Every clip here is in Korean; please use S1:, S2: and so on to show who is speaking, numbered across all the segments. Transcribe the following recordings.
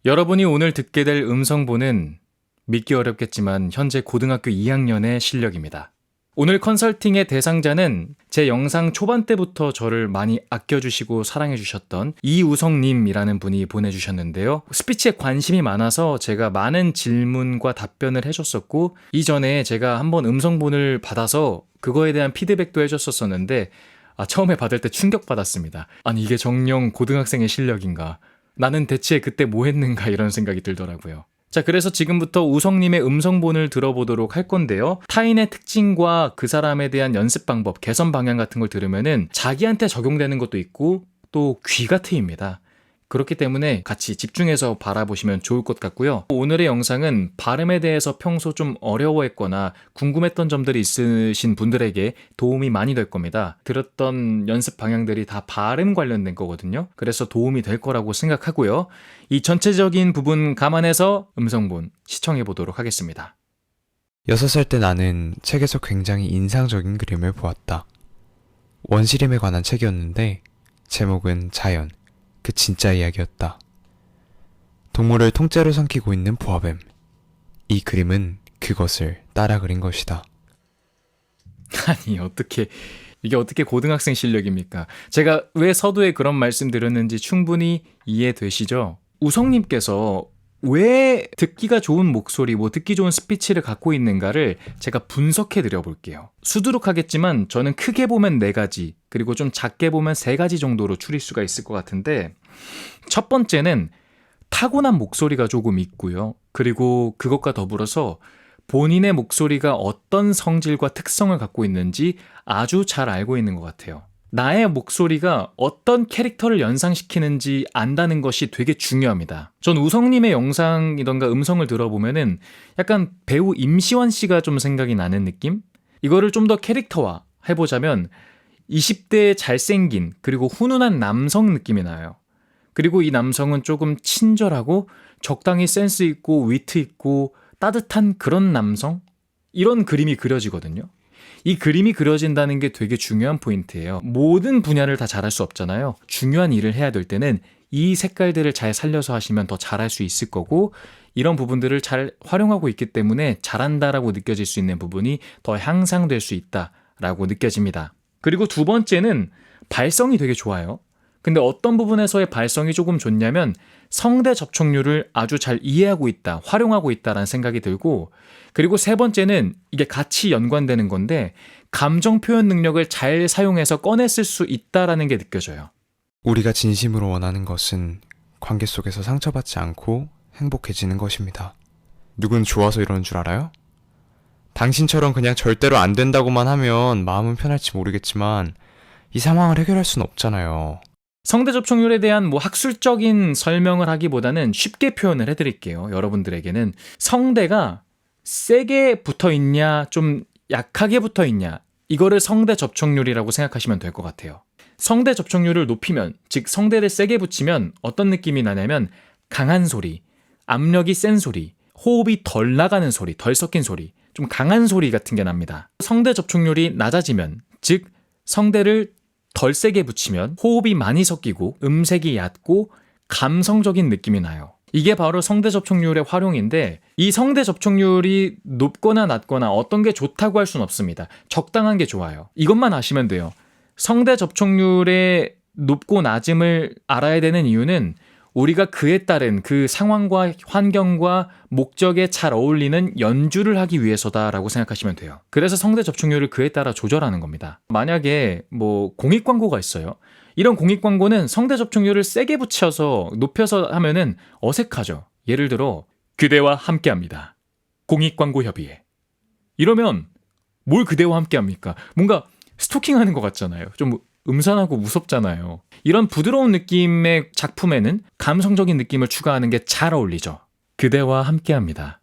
S1: 여러분이 오늘 듣게 될 음성보는 믿기 어렵겠지만 현재 고등학교 2학년의 실력입니다. 오늘 컨설팅의 대상자는 제 영상 초반 때부터 저를 많이 아껴주시고 사랑해주셨던 이우성님이라는 분이 보내주셨는데요. 스피치에 관심이 많아서 제가 많은 질문과 답변을 해줬었고, 이전에 제가 한번 음성본을 받아서 그거에 대한 피드백도 해줬었었는데 처음에 받을 때 충격받았습니다. 아니, 이게 정녕 고등학생의 실력인가? 나는 대체 그때 뭐 했는가, 이런 생각이 들더라고요. 자, 그래서 지금부터 우성님의 음성본을 들어보도록 할 건데요. 타인의 특징과 그 사람에 대한 연습 방법, 개선 방향 같은 걸 들으면은 자기한테 적용되는 것도 있고 또 귀가 트입니다. 그렇기 때문에 같이 집중해서 바라보시면 좋을 것 같고요. 오늘의 영상은 발음에 대해서 평소 좀 어려워했거나 궁금했던 점들이 있으신 분들에게 도움이 많이 될 겁니다. 들었던 연습 방향들이 다 발음 관련된 거거든요. 그래서 도움이 될 거라고 생각하고요. 이 전체적인 부분 감안해서 음성본 시청해 보도록 하겠습니다.
S2: 6살 때 나는 책에서 굉장히 인상적인 그림을 보았다. 원시림에 관한 책이었는데 제목은 자연, 그 진짜 이야기였다. 동물을 통째로 삼키고 있는 보아뱀. 이 그림은 그것을 따라 그린 것이다.
S1: 아니, 이게 어떻게 고등학생 실력입니까? 제가 왜 서두에 그런 말씀 드렸는지 충분히 이해되시죠? 우성님께서 왜 듣기가 좋은 목소리, 듣기 좋은 스피치를 갖고 있는가를 제가 분석해 드려 볼게요. 수두룩하겠지만 저는 크게 보면 4가지, 그리고 좀 작게 보면 3가지 정도로 추릴 수가 있을 것 같은데, 첫 번째는 타고난 목소리가 조금 있고요. 그리고 그것과 더불어서 본인의 목소리가 어떤 성질과 특성을 갖고 있는지 아주 잘 알고 있는 것 같아요. 나의 목소리가 어떤 캐릭터를 연상시키는지 안다는 것이 되게 중요합니다. 전 우성님의 영상이던가 음성을 들어보면은 약간 배우 임시완 씨가 좀 생각이 나는 느낌? 이거를 좀 더 캐릭터화 해보자면 20대 잘생긴 그리고 훈훈한 남성 느낌이 나요. 그리고 이 남성은 조금 친절하고 적당히 센스 있고 위트 있고 따뜻한 그런 남성? 이런 그림이 그려지거든요. 이 그림이 그려진다는 게 되게 중요한 포인트예요. 모든 분야를 다 잘할 수 없잖아요. 중요한 일을 해야 될 때는 이 색깔들을 잘 살려서 하시면 더 잘할 수 있을 거고, 이런 부분들을 잘 활용하고 있기 때문에 잘한다라고 느껴질 수 있는 부분이 더 향상될 수 있다라고 느껴집니다. 그리고 두 번째는 발성이 되게 좋아요. 근데 어떤 부분에서의 발성이 조금 좋냐면 성대 접촉률을 아주 잘 이해하고 있다, 활용하고 있다라는 생각이 들고, 그리고 세 번째는 이게 같이 연관되는 건데 감정 표현 능력을 잘 사용해서 꺼냈을 수 있다라는 게 느껴져요.
S2: 우리가 진심으로 원하는 것은 관계 속에서 상처받지 않고 행복해지는 것입니다. 누군 좋아서 이러는 줄 알아요? 당신처럼 그냥 절대로 안 된다고만 하면 마음은 편할지 모르겠지만 이 상황을 해결할 순 없잖아요.
S1: 성대 접촉률에 대한 학술적인 설명을 하기보다는 쉽게 표현을 해드릴게요. 여러분들에게는 성대가 세게 붙어 있냐, 좀 약하게 붙어 있냐, 이거를 성대 접촉률이라고 생각하시면 될 것 같아요. 성대 접촉률을 높이면, 즉 성대를 세게 붙이면 어떤 느낌이 나냐면 강한 소리, 압력이 센 소리, 호흡이 덜 나가는 소리, 덜 섞인 소리, 좀 강한 소리 같은 게 납니다. 성대 접촉률이 낮아지면, 즉 성대를 덜 세게 붙이면 호흡이 많이 섞이고 음색이 얕고 감성적인 느낌이 나요. 이게 바로 성대 접촉률의 활용인데, 이 성대 접촉률이 높거나 낮거나 어떤 게 좋다고 할 수는 없습니다. 적당한 게 좋아요. 이것만 아시면 돼요. 성대 접촉률의 높고 낮음을 알아야 되는 이유는 우리가 그에 따른 그 상황과 환경과 목적에 잘 어울리는 연주를 하기 위해서다라고 생각하시면 돼요. 그래서 성대 접촉률을 그에 따라 조절하는 겁니다. 만약에 공익 광고가 있어요. 이런 공익 광고는 성대 접촉률을 세게 붙여서 높여서 하면은 어색하죠. 예를 들어 그대와 함께합니다. 공익 광고 협의회. 이러면 뭘 그대와 함께합니까? 뭔가 스토킹하는 것 같잖아요. 좀 음산하고 무섭잖아요. 이런 부드러운 느낌의 작품에는 감성적인 느낌을 추가하는 게 잘 어울리죠. 그대와 함께합니다.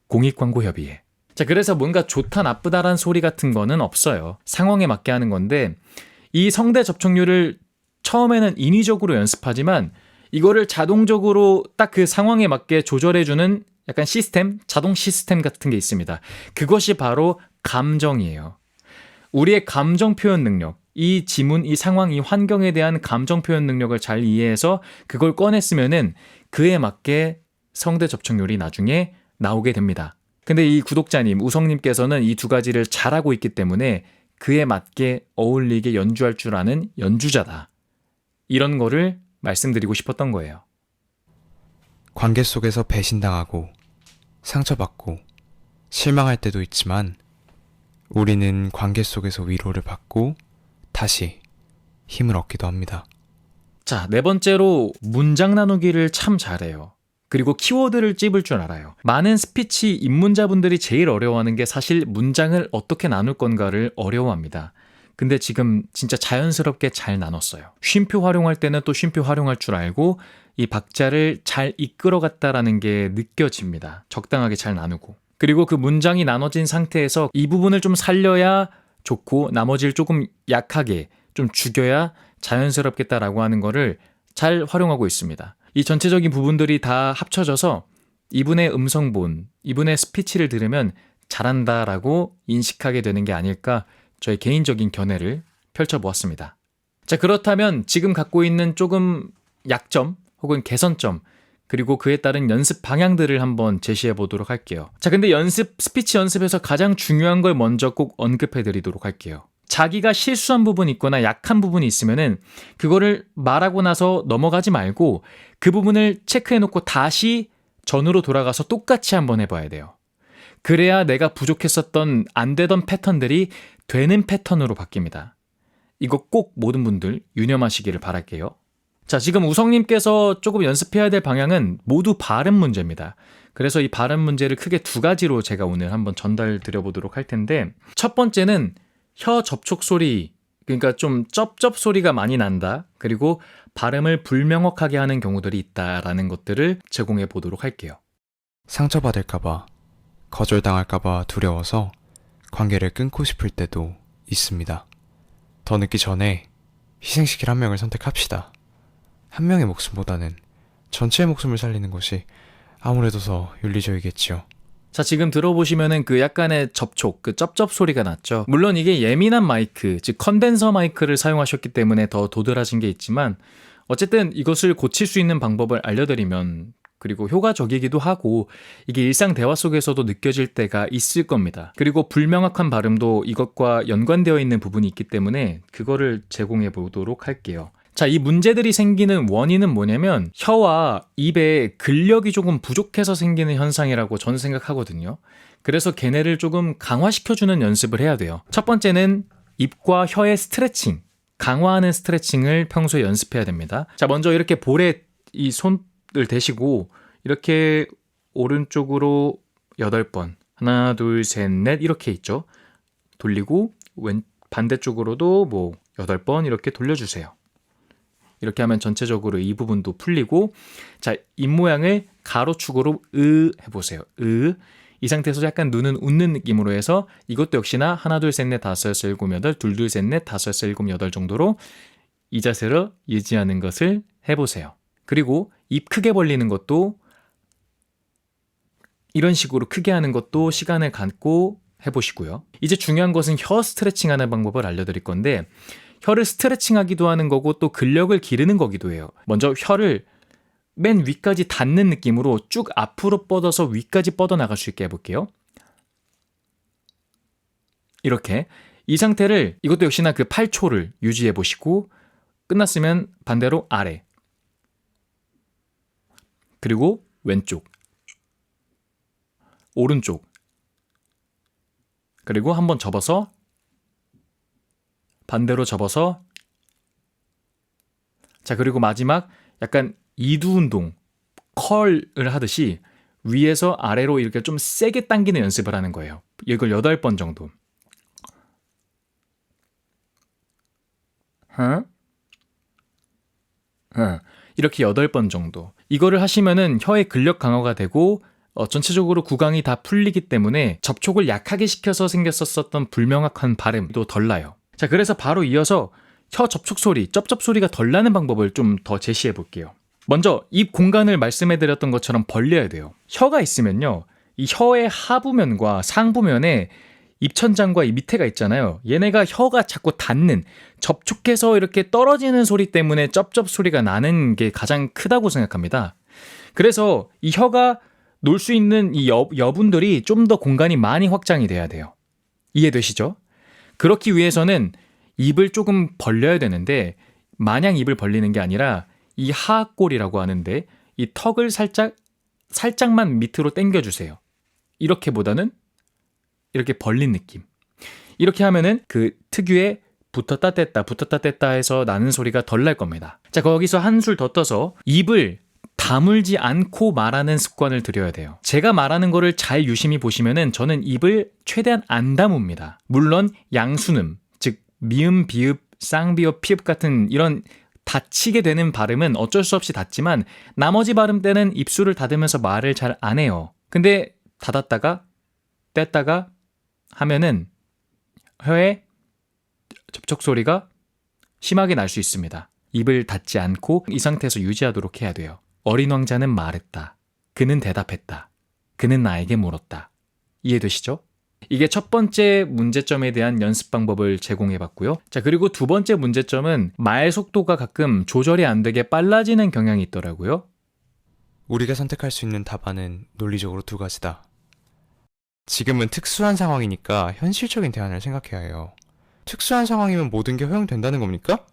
S1: 공익광고협의회. 자, 그래서 뭔가 좋다 나쁘다란 소리 같은 거는 없어요. 상황에 맞게 하는 건데, 이 성대 접촉률을 처음에는 인위적으로 연습하지만 이거를 자동적으로 딱 그 상황에 맞게 조절해주는 약간 시스템, 자동 시스템 같은 게 있습니다. 그것이 바로 감정이에요. 우리의 감정 표현 능력, 이 지문, 이 상황, 이 환경에 대한 감정 표현 능력을 잘 이해해서 그걸 꺼냈으면은 그에 맞게 성대 접촉률이 나중에 나오게 됩니다. 근데 이 구독자님, 우성님께서는 이 두 가지를 잘하고 있기 때문에 그에 맞게 어울리게 연주할 줄 아는 연주자다. 이런 거를 말씀드리고 싶었던 거예요.
S2: 관계 속에서 배신당하고 상처받고 실망할 때도 있지만 우리는 관계 속에서 위로를 받고 다시 힘을 얻기도 합니다.
S1: 자, 네 번째로 문장 나누기를 참 잘해요. 그리고 키워드를 찝을 줄 알아요. 많은 스피치 입문자분들이 제일 어려워하는 게 사실 문장을 어떻게 나눌 건가를 어려워합니다. 근데 지금 진짜 자연스럽게 잘 나눴어요. 쉼표 활용할 때는 또 쉼표 활용할 줄 알고 이 박자를 잘 이끌어갔다라는 게 느껴집니다. 적당하게 잘 나누고. 그리고 그 문장이 나눠진 상태에서 이 부분을 좀 살려야 좋고 나머지를 조금 약하게 좀 죽여야 자연스럽겠다라고 하는 거를 잘 활용하고 있습니다. 이 전체적인 부분들이 다 합쳐져서 이분의 음성본, 이분의 스피치를 들으면 잘한다라고 인식하게 되는 게 아닐까 저의 개인적인 견해를 펼쳐보았습니다. 자, 그렇다면 지금 갖고 있는 조금 약점 혹은 개선점 그리고 그에 따른 연습 방향들을 한번 제시해 보도록 할게요. 자, 근데 스피치 연습에서 가장 중요한 걸 먼저 꼭 언급해 드리도록 할게요. 자기가 실수한 부분이 있거나 약한 부분이 있으면은 그거를 말하고 나서 넘어가지 말고 그 부분을 체크해 놓고 다시 전으로 돌아가서 똑같이 한번 해봐야 돼요. 그래야 내가 부족했었던 안 되던 패턴들이 되는 패턴으로 바뀝니다. 이거 꼭 모든 분들 유념하시기를 바랄게요. 자, 지금 우성님께서 조금 연습해야 될 방향은 모두 발음 문제입니다. 그래서 이 발음 문제를 크게 두 가지로 제가 오늘 한번 전달 드려보도록 할 텐데, 첫 번째는 혀 접촉 소리, 그러니까 좀 쩝쩝 소리가 많이 난다. 그리고 발음을 불명확하게 하는 경우들이 있다라는 것들을 제공해 보도록 할게요.
S2: 상처받을까봐, 거절당할까봐 두려워서 관계를 끊고 싶을 때도 있습니다. 더 늦기 전에 희생시킬 한 명을 선택합시다. 한 명의 목숨보다는 전체의 목숨을 살리는 것이 아무래도 더 윤리적이겠지요.
S1: 자, 지금 들어보시면은 그 약간의 접촉, 그 쩝쩝 소리가 났죠. 물론 이게 예민한 마이크, 즉 컨덴서 마이크를 사용하셨기 때문에 더 도드라진 게 있지만 어쨌든 이것을 고칠 수 있는 방법을 알려드리면 그리고 효과적이기도 하고 이게 일상 대화 속에서도 느껴질 때가 있을 겁니다. 그리고 불명확한 발음도 이것과 연관되어 있는 부분이 있기 때문에 그거를 제공해 보도록 할게요. 자, 이 문제들이 생기는 원인은 뭐냐면 혀와 입에 근력이 조금 부족해서 생기는 현상이라고 저는 생각하거든요. 그래서 걔네를 조금 강화시켜주는 연습을 해야 돼요. 첫 번째는 입과 혀의 스트레칭, 강화하는 스트레칭을 평소에 연습해야 됩니다. 자, 먼저 이렇게 볼에 이 손을 대시고 이렇게 오른쪽으로 8번, 하나, 둘, 셋, 넷 이렇게 있죠. 돌리고 반대쪽으로도 뭐 8번 이렇게 돌려주세요. 이렇게 하면 전체적으로 이 부분도 풀리고, 자, 입모양을 가로축으로 해보세요. 이 상태에서 약간 눈은 웃는 느낌으로 해서 이것도 역시나 하나, 둘, 셋, 넷, 다섯, 여섯, 일곱, 여덟, 둘, 둘, 셋, 넷, 다섯, 여섯, 일곱, 여덟 정도로 이 자세로 유지하는 것을 해보세요. 그리고 입 크게 벌리는 것도 이런 식으로 크게 하는 것도 시간을 갖고 해보시고요. 이제 중요한 것은 혀 스트레칭 하는 방법을 알려드릴 건데, 혀를 스트레칭하기도 하는 거고 또 근력을 기르는 거기도 해요. 먼저 혀를 맨 위까지 닿는 느낌으로 쭉 앞으로 뻗어서 위까지 뻗어나갈 수 있게 해볼게요. 이렇게 이 상태를 이것도 역시나 그 8초를 유지해 보시고 끝났으면 반대로 아래 그리고 왼쪽 오른쪽 그리고 한번 접어서 반대로 접어서 자 그리고 마지막 약간 이두 운동 컬을 하듯이 위에서 아래로 이렇게 좀 세게 당기는 연습을 하는 거예요. 이걸 8번 정도. 이렇게 8번 정도. 이거를 하시면은 혀의 근력 강화가 되고 전체적으로 구강이 다 풀리기 때문에 접촉을 약하게 시켜서 생겼었던 불명확한 발음도 덜 나요. 자, 그래서 바로 이어서 혀 접촉 소리, 쩝쩝 소리가 덜 나는 방법을 좀 더 제시해 볼게요. 먼저 입 공간을 말씀해드렸던 것처럼 벌려야 돼요. 혀가 있으면요, 이 혀의 하부면과 상부면에 입천장과 이 밑에가 있잖아요. 얘네가 혀가 자꾸 닿는, 접촉해서 이렇게 떨어지는 소리 때문에 쩝쩝 소리가 나는 게 가장 크다고 생각합니다. 그래서 이 혀가 놓을 수 있는 이 여분들이 좀 더 공간이 많이 확장이 돼야 돼요. 이해되시죠? 그렇기 위해서는 입을 조금 벌려야 되는데 마냥 입을 벌리는 게 아니라 이 하악골이라고 하는데 이 턱을 살짝만 밑으로 당겨주세요. 이렇게보다는 이렇게 벌린 느낌. 이렇게 하면은 그 특유의 붙었다 뗐다 해서 나는 소리가 덜 날 겁니다. 자, 거기서 한술 더 떠서 입을 다물지 않고 말하는 습관을 들여야 돼요. 제가 말하는 거를 잘 유심히 보시면은 저는 입을 최대한 안 다뭅니다. 물론 양순음, 즉 미음, 비읍, 쌍비읍, 피읍 같은 이런 닫히게 되는 발음은 어쩔 수 없이 닫지만 나머지 발음 때는 입술을 닫으면서 말을 잘 안 해요. 근데 닫았다가 뗐다가 하면은 혀에 접촉 소리가 심하게 날 수 있습니다. 입을 닫지 않고 이 상태에서 유지하도록 해야 돼요. 어린 왕자는 말했다. 그는 대답했다. 그는 나에게 물었다. 이해되시죠? 이게 첫 번째 문제점에 대한 연습 방법을 제공해 봤고요. 자, 그리고 두 번째 문제점은 말 속도가 가끔 조절이 안 되게 빨라지는 경향이 있더라고요.
S2: 우리가 선택할 수 있는 답안은 논리적으로 두 가지다. 지금은 특수한 상황이니까 현실적인 대안을 생각해야 해요. 특수한 상황이면 모든 게 허용된다는 겁니까?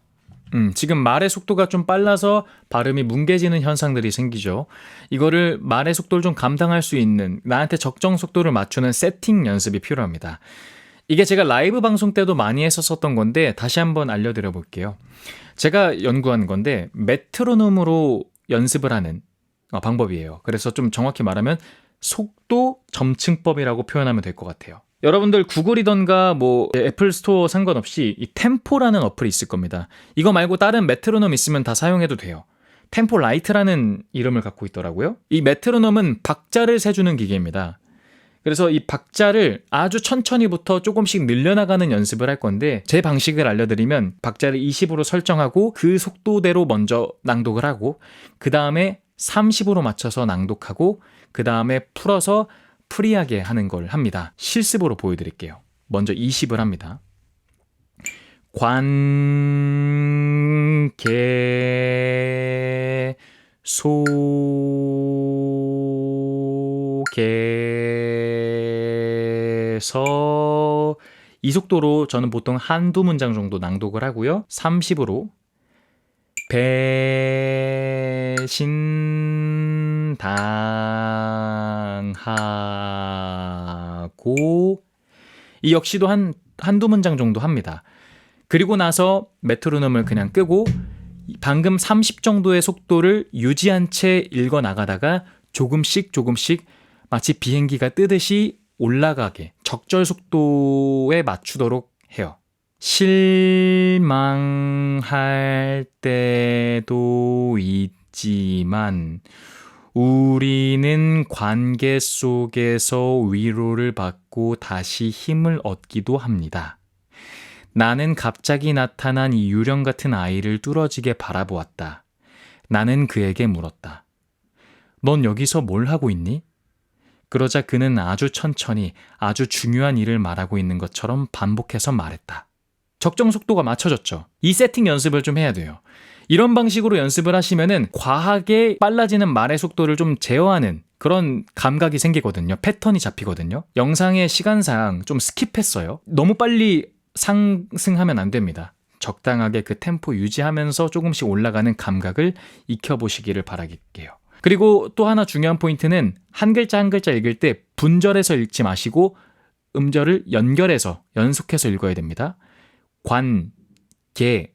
S1: 지금 말의 속도가 좀 빨라서 발음이 뭉개지는 현상들이 생기죠. 이거를 말의 속도를 좀 감당할 수 있는 나한테 적정 속도를 맞추는 세팅 연습이 필요합니다. 이게 제가 라이브 방송 때도 많이 했었던 건데 다시 한번 알려드려 볼게요. 제가 연구한 건데 메트로놈으로 연습을 하는 방법이에요. 그래서 좀 정확히 말하면 속도 점층법이라고 표현하면 될 것 같아요. 여러분들 구글이던가 뭐 애플 스토어 상관없이 이 템포라는 어플이 있을 겁니다. 이거 말고 다른 메트로놈 있으면 다 사용해도 돼요. 템포 라이트라는 이름을 갖고 있더라고요. 이 메트로놈은 박자를 세주는 기계입니다. 그래서 이 박자를 아주 천천히부터 조금씩 늘려나가는 연습을 할 건데 제 방식을 알려드리면 박자를 20으로 설정하고 그 속도대로 먼저 낭독을 하고 그 다음에 30으로 맞춰서 낭독하고 그 다음에 풀어서 프리하게 하는 걸 합니다. 실습으로 보여드릴게요. 먼저 20을 합니다. 관계 속에서 이 속도로 저는 보통 한두 문장 정도 낭독을 하고요. 30으로 배신당하고 이 역시도 한두 문장 정도 합니다. 그리고 나서 메트로놈을 그냥 끄고 방금 30 정도의 속도를 유지한 채 읽어 나가다가 조금씩 마치 비행기가 뜨듯이 올라가게 적절 속도에 맞추도록 해요. 실망할 때도 있지만 우리는 관계 속에서 위로를 받고 다시 힘을 얻기도 합니다. 나는 갑자기 나타난 이 유령 같은 아이를 뚫어지게 바라보았다. 나는 그에게 물었다. 넌 여기서 뭘 하고 있니? 그러자 그는 아주 천천히 아주 중요한 일을 말하고 있는 것처럼 반복해서 말했다. 적정 속도가 맞춰졌죠. 이 세팅 연습을 좀 해야 돼요. 이런 방식으로 연습을 하시면은 과하게 빨라지는 말의 속도를 좀 제어하는 그런 감각이 생기거든요. 패턴이 잡히거든요. 영상의 시간상 좀 스킵했어요. 너무 빨리 상승하면 안 됩니다. 적당하게 그 템포 유지하면서 조금씩 올라가는 감각을 익혀보시기를 바라게요. 그리고 또 하나 중요한 포인트는 한 글자 한 글자 읽을 때 분절해서 읽지 마시고 음절을 연결해서 연속해서 읽어야 됩니다. 관, 계,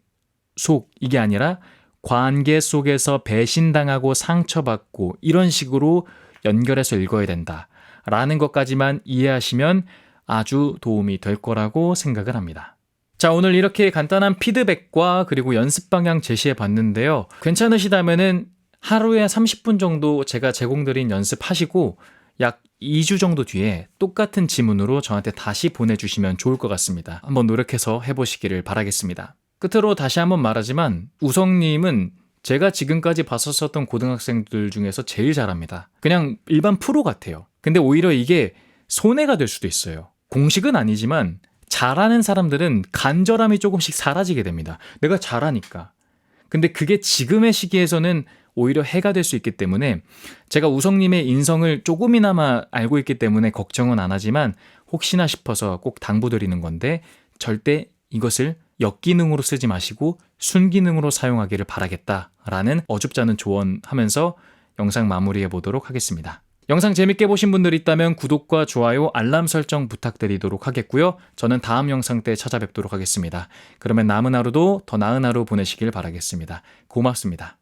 S1: 속 이게 아니라 관계 속에서 배신당하고 상처받고 이런 식으로 연결해서 읽어야 된다라는 것까지만 이해하시면 아주 도움이 될 거라고 생각을 합니다. 자, 오늘 이렇게 간단한 피드백과 그리고 연습 방향 제시해 봤는데요. 괜찮으시다면은 하루에 30분 정도 제가 제공드린 연습하시고 약 2주 정도 뒤에 똑같은 지문으로 저한테 다시 보내주시면 좋을 것 같습니다. 한번 노력해서 해보시기를 바라겠습니다. 끝으로 다시 한번 말하지만 우성님은 제가 지금까지 봤었던 고등학생들 중에서 제일 잘합니다. 그냥 일반 프로 같아요. 근데 오히려 이게 손해가 될 수도 있어요. 공식은 아니지만 잘하는 사람들은 간절함이 조금씩 사라지게 됩니다. 내가 잘하니까. 근데 그게 지금의 시기에서는 오히려 해가 될 수 있기 때문에 제가 우성님의 인성을 조금이나마 알고 있기 때문에 걱정은 안 하지만 혹시나 싶어서 꼭 당부드리는 건데 절대 이것을 역기능으로 쓰지 마시고 순기능으로 사용하기를 바라겠다라는 어줍지 않은 조언하면서 영상 마무리해 보도록 하겠습니다. 영상 재밌게 보신 분들 있다면 구독과 좋아요, 알람 설정 부탁드리도록 하겠고요. 저는 다음 영상 때 찾아뵙도록 하겠습니다. 그러면 남은 하루도 더 나은 하루 보내시길 바라겠습니다. 고맙습니다.